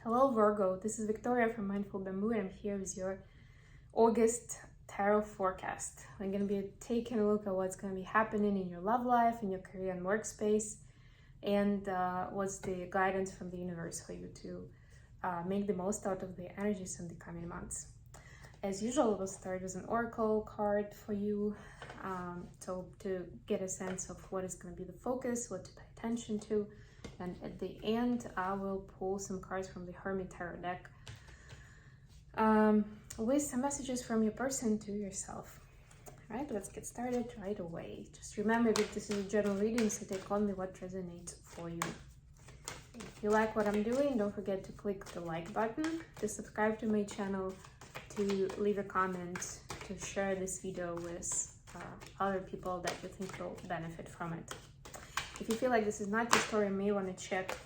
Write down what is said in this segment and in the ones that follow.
Hello Virgo, this is Victoria from Mindful Bamboo and I'm here with your August tarot forecast. I'm going to be taking a look at what's going to be happening in your love life, in your career and workspace, and what's the guidance from the universe for you to make the most out of the energies in the coming months. As usual, we'll start with an oracle card for you, so to get a sense of what is going to be the focus, what to pay attention to. And at the end, I will pull some cards from the Hermit Tarot deck with some messages from your person to yourself. All right, let's get started right away. Just remember that this is a general reading, so take only what resonates for you. If you like what I'm doing, don't forget to click the like button, to subscribe to my channel, to leave a comment, to share this video with other people that you think will benefit from it. If you feel like this is not your story, you may want to check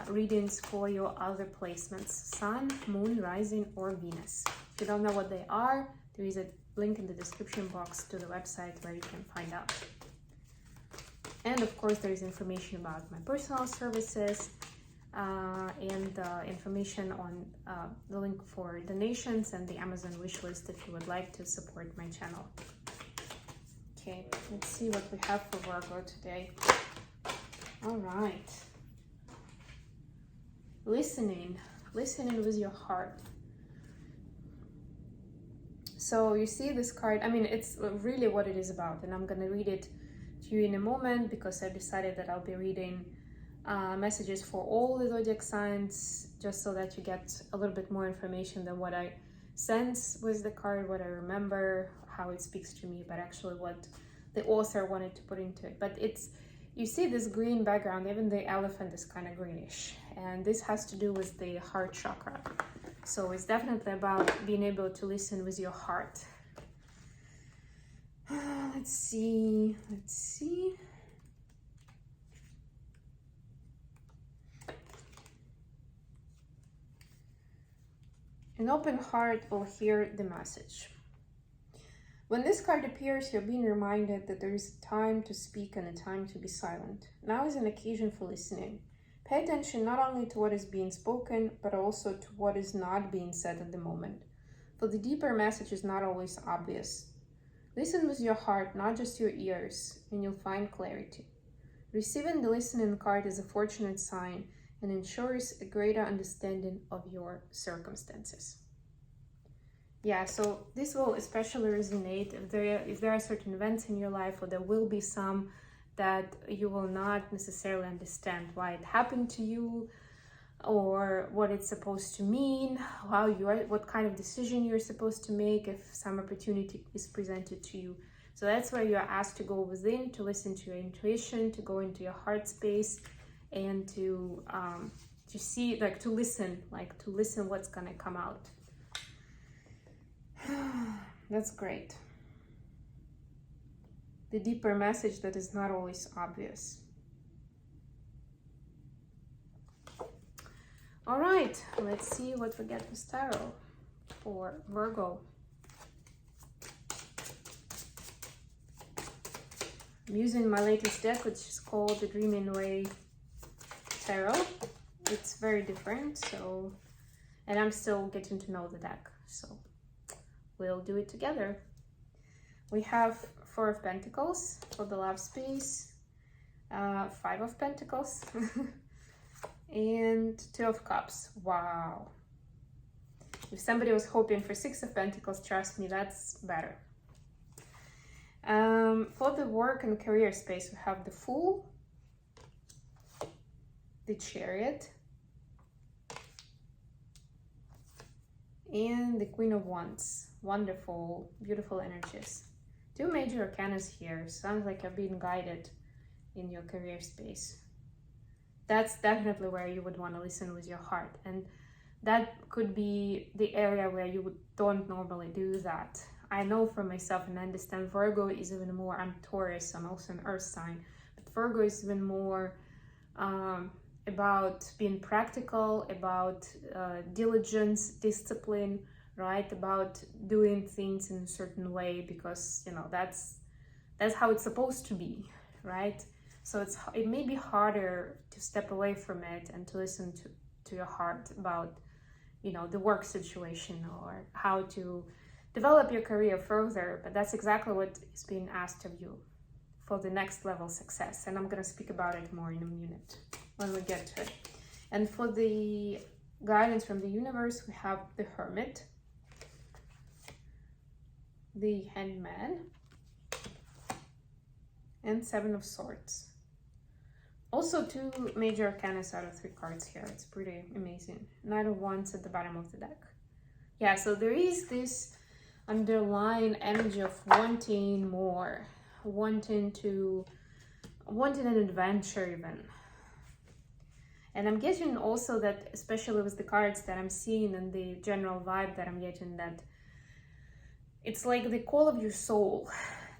readings for your other placements, Sun, Moon, Rising, or Venus. If you don't know what they are, there is a link in the description box to the website where you can find out. And of course, there is information about my personal services and information on the link for donations and the Amazon wishlist if you would like to support my channel. Okay, let's see what we have for Virgo today. All right. Listening with your heart. So you see this card, I mean, it's really what it is about, and I'm going to read it to you in a moment because I've decided that I'll be reading messages for all the zodiac signs, just so that you get a little bit more information than what I sense with the card, what I remember, how it speaks to me, but actually what the author wanted to put into it. But it's, you see this green background, even the elephant is kind of greenish, and this has to do with the heart chakra. So it's definitely about being able to listen with your heart. Let's see. An open heart will hear the message. When this card appears, you're being reminded that there is a time to speak and a time to be silent. Now is an occasion for listening. Pay attention not only to what is being spoken, but also to what is not being said at the moment. For the deeper message is not always obvious. Listen with your heart, not just your ears, and you'll find clarity. Receiving the listening card is a fortunate sign and ensures a greater understanding of your circumstances. Yeah, so this will especially resonate if there are certain events in your life, or there will be some that you will not necessarily understand why it happened to you, or what it's supposed to mean, what kind of decision you're supposed to make if some opportunity is presented to you. So that's where you're asked to go within, to listen to your intuition, to go into your heart space, and to see, to listen what's gonna come out. That's great. The deeper message that is not always obvious. All right, let's see what we get with tarot for Virgo. I'm using my latest deck, which is called the Dreaming Way Tarot. It's very different, and I'm still getting to know the deck, so we'll do it together. We have Four of Pentacles for the love space, Five of Pentacles, and Two of Cups. Wow. If somebody was hoping for Six of Pentacles, trust me, that's better. For the work and career space, we have the Fool, the Chariot, and the Queen of Wands. Wonderful, beautiful energies. Two major arcanas here. Sounds like you're being guided in your career space. That's definitely where you would want to listen with your heart, and that could be the area where you don't normally do that. I know for myself, and I understand Virgo is even more, I'm Taurus, I'm also an earth sign, but Virgo is even more about being practical, about diligence, discipline, right? About doing things in a certain way because, that's how it's supposed to be, right? So it may be harder to step away from it and to listen to your heart about, the work situation or how to develop your career further. But that's exactly what is being asked of you for the next level success. And I'm going to speak about it more in a minute when we get to it. And for the guidance from the universe, we have the Hermit, the Hangman, and Seven of Swords. Also 2 major arcanas out of 3 cards here. It's pretty amazing. Knight of Wands at the bottom of the deck. Yeah, so there is this underlying energy of wanting more, wanting an adventure even. And I'm getting also that, especially with the cards that I'm seeing and the general vibe that I'm getting, that it's like the call of your soul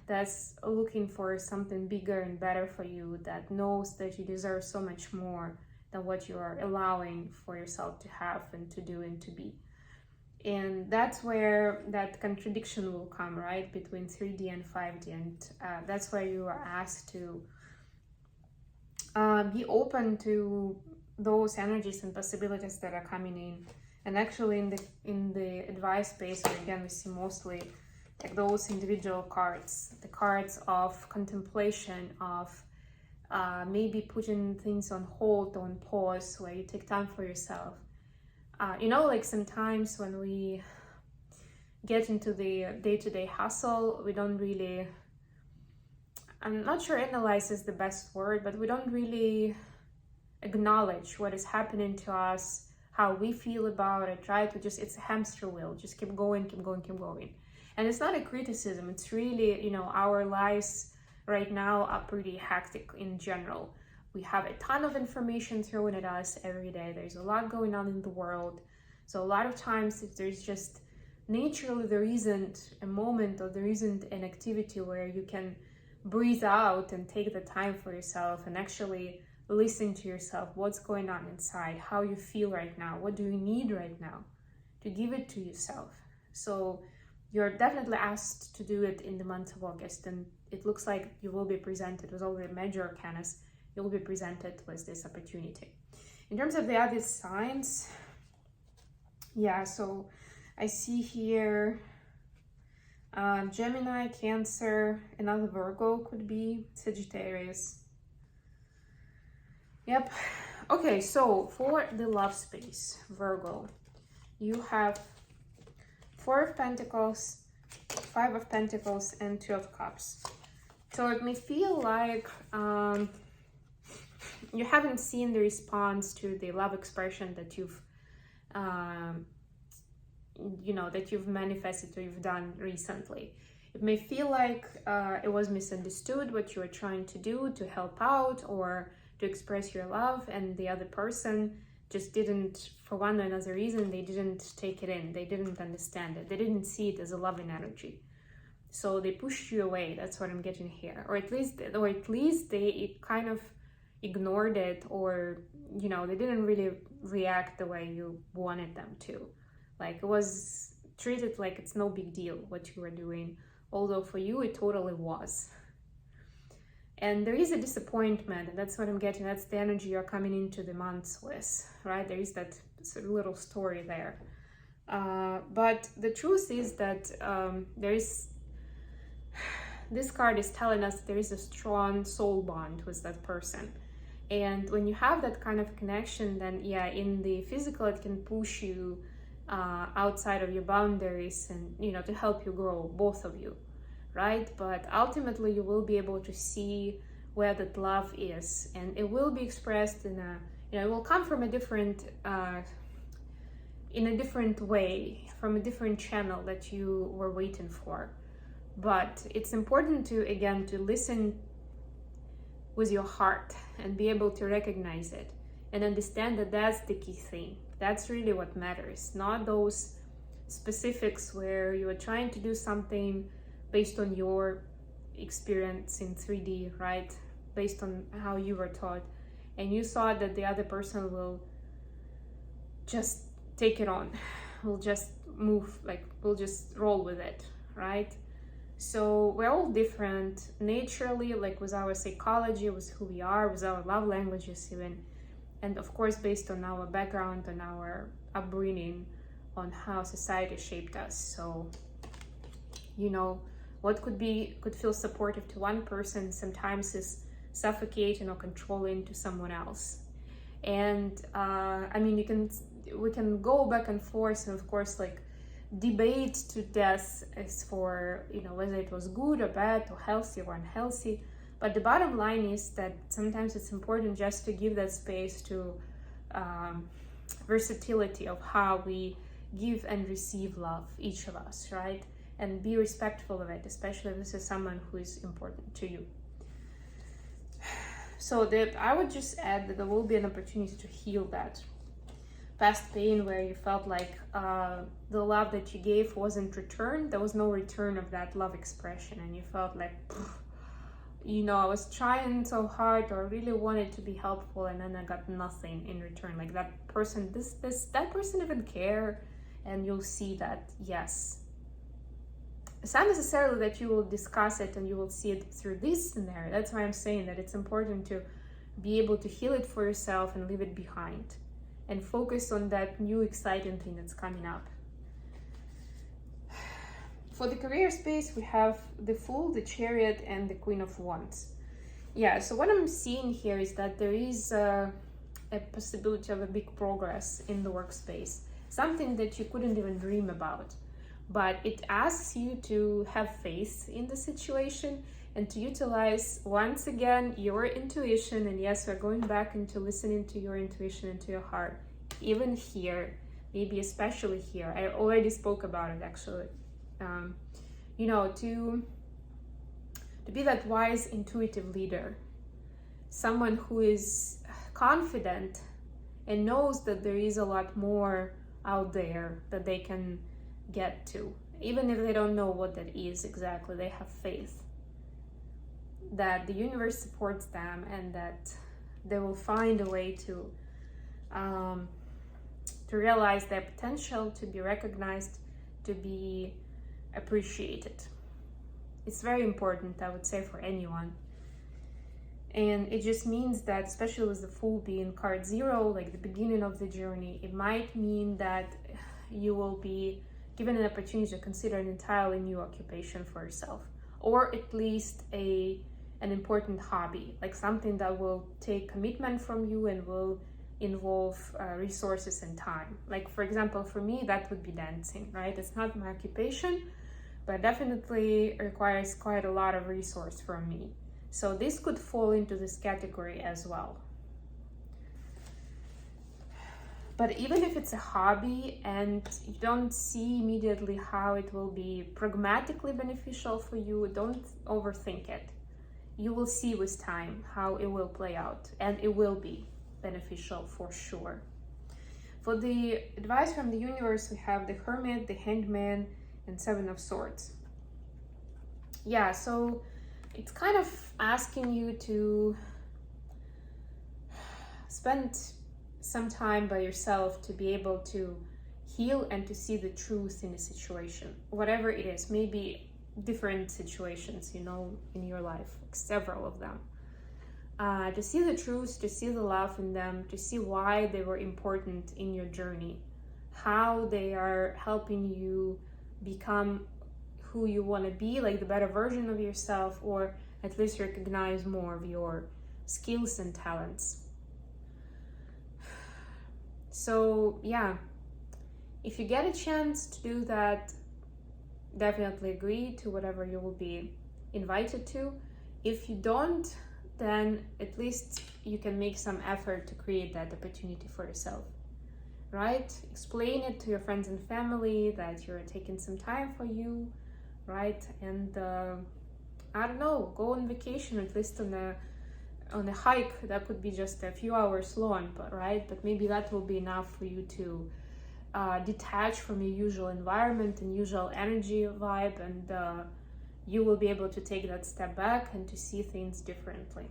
that's looking for something bigger and better for you, that knows that you deserve so much more than what you are allowing for yourself to have and to do and to be. And that's where that contradiction will come, right, between 3D and 5D. And that's where you are asked to be open to those energies and possibilities that are coming in. And actually in the advice space, where again we see mostly like those individual cards, the cards of contemplation, of maybe putting things on hold, on pause, where you take time for yourself. Like sometimes when we get into the day-to-day hustle, we don't really, I'm not sure analyze is the best word, but we don't really acknowledge what is happening to us, how we feel about it, right? It's a hamster wheel, just keep going, keep going, keep going. And it's not a criticism, it's really, our lives right now are pretty hectic in general. We have a ton of information thrown at us every day. There's a lot going on in the world. So a lot of times if there's just, naturally there isn't a moment or there isn't an activity where you can breathe out and take the time for yourself and actually listen to yourself, what's going on inside, how you feel right now, what do you need right now, to give it to yourself. So you're definitely asked to do it in the month of August, and it looks like you will be presented with all the major arcanas, you will be presented with this opportunity. In terms of the other signs, yeah, so I see here Gemini, Cancer, another Virgo could be, Sagittarius. Yep. Okay, so for the love space, Virgo, you have 4 of Pentacles, 5 of Pentacles, and 2 of Cups. So it may feel like you haven't seen the response to the love expression that you've, that you've manifested or you've done recently. It may feel like it was misunderstood what you were trying to do to help out or to express your love, and the other person just didn't, for one or another reason, they didn't take it in, they didn't understand it, they didn't see it as a loving energy. So they pushed you away, that's what I'm getting here. Or at least they kind of ignored it, or, they didn't really react the way you wanted them to. Like it was treated like it's no big deal what you were doing, although for you it totally was. And there is a disappointment, and that's what I'm getting. That's the energy you're coming into the months with, right? There is that little story there. But the truth is that this card is telling us there is a strong soul bond with that person. And when you have that kind of connection, then yeah, in the physical, it can push you outside of your boundaries and, to help you grow, both of you. Right? But ultimately you will be able to see where that love is, and it will be expressed in it will come from a different in a different way, from a different channel that you were waiting for. But it's important to, again, to listen with your heart and be able to recognize it and understand that that's the key thing. That's really what matters, not those specifics where you are trying to do something based on your experience in 3D, right? Based on how you were taught. And you thought that the other person will just take it on, will just move, will just roll with it, right? So we're all different naturally, with our psychology, with who we are, with our love languages even. And of course, based on our background, on our upbringing, on how society shaped us. So, you know, what could feel supportive to one person sometimes is suffocating or controlling to someone else. And I mean, we can go back and forth, and of course, like, debate to death as for, you know, whether it was good or bad or healthy or unhealthy. But the bottom line is that sometimes it's important just to give that space to versatility of how we give and receive love, each of us, right? And be respectful of it, especially if this is someone who is important to you. So I would just add that there will be an opportunity to heal that past pain where you felt like the love that you gave wasn't returned. There was no return of that love expression, and you felt like, you know, I was trying so hard, or I really wanted to be helpful, and then I got nothing in return. Like that person, that person didn't care. And you'll see that, yes, it's not necessarily that you will discuss it and you will see it through this scenario. That's why I'm saying that it's important to be able to heal it for yourself and leave it behind and focus on that new exciting thing that's coming up. For the career space, we have the Fool, the Chariot, and the Queen of Wands. Yeah, so what I'm seeing here is that there is a possibility of a big progress in the workspace, something that you couldn't even dream about. But it asks you to have faith in the situation and to utilize, once again, your intuition. And yes, we're going back into listening to your intuition and to your heart, even here, maybe especially here. I already spoke about it, actually. You know, to be that wise, intuitive leader, someone who is confident and knows that there is a lot more out there that they can get to, even if they don't know what that is exactly. They have faith that the universe supports them and that they will find a way to realize their potential, to be recognized, to be appreciated. It's very important, I would say, for anyone. And it just means that, especially with the Fool being card 0, like the beginning of the journey, it might mean that you will be given an opportunity to consider an entirely new occupation for yourself, or at least an important hobby, like something that will take commitment from you and will involve resources and time. Like, for example, for me, that would be dancing, right? It's not my occupation, but definitely requires quite a lot of resource from me. So this could fall into this category as well. But even if it's a hobby and you don't see immediately how it will be pragmatically beneficial for you, don't overthink it. You will see with time how it will play out, and it will be beneficial for sure. For the advice from the universe, we have the Hermit, the Hangman, and 7 of Swords. Yeah, so it's kind of asking you to spend some time by yourself to be able to heal and to see the truth in a situation, whatever it is. Maybe different situations, you know, in your life, like several of them. To see the truth, to see the love in them, to see why they were important in your journey, how they are helping you become who you want to be, like the better version of yourself, or at least recognize more of your skills and talents. So yeah, if you get a chance to do that, definitely agree to whatever you will be invited to. If you don't, then at least you can make some effort to create that opportunity for yourself, right? Explain it to your friends and family that you're taking some time for you, right? And I don't know, go on vacation, at least on a hike that could be just a few hours long, but right? But maybe that will be enough for you to detach from your usual environment and usual energy vibe, and you will be able to take that step back and to see things differently.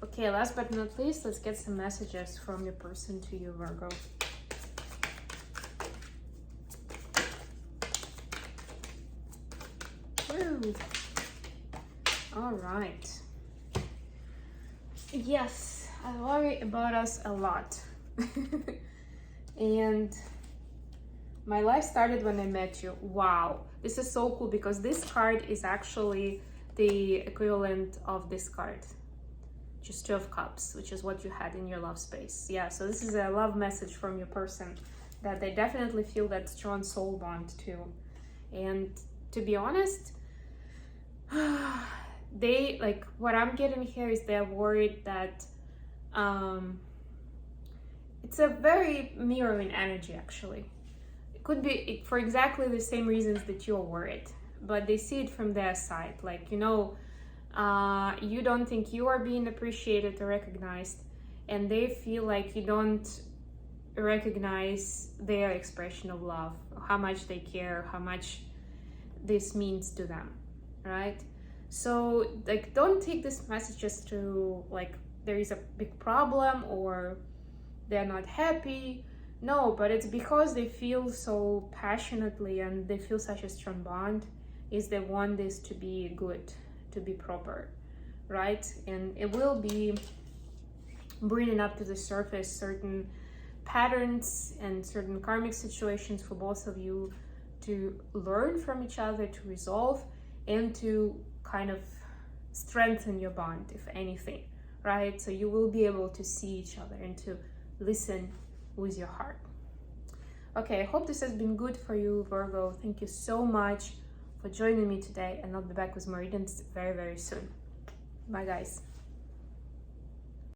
Okay, last but not least, let's get some messages from your person to you, Virgo. Woo. All right. Yes, I worry about us a lot. And my life started when I met you. Wow, this is so cool because this card is actually the equivalent of this card, just Two of Cups, which is what you had in your love space. Yeah, so this is a love message from your person that they definitely feel that strong soul bond too. And to be honest, they, like, what I'm getting here is they're worried that it's a very mirroring energy actually. It could be for exactly the same reasons that you're worried, but they see it from their side, like, you know, you don't think you are being appreciated or recognized, and they feel like you don't recognize their expression of love, how much they care, how much this means to them, right? So, like, don't take this message as to like there is a big problem or they're not happy. No, but it's because they feel so passionately and they feel such a strong bond, is they want this to be good, to be proper, right? And it will be bringing up to the surface certain patterns and certain karmic situations for both of you to learn from each other, to resolve, and to kind of strengthen your bond, if anything, right? So you will be able to see each other and to listen with your heart. Okay, I hope this has been good for you, Virgo. Thank you so much for joining me today, and I'll be back with more readings very, very soon. Bye, guys.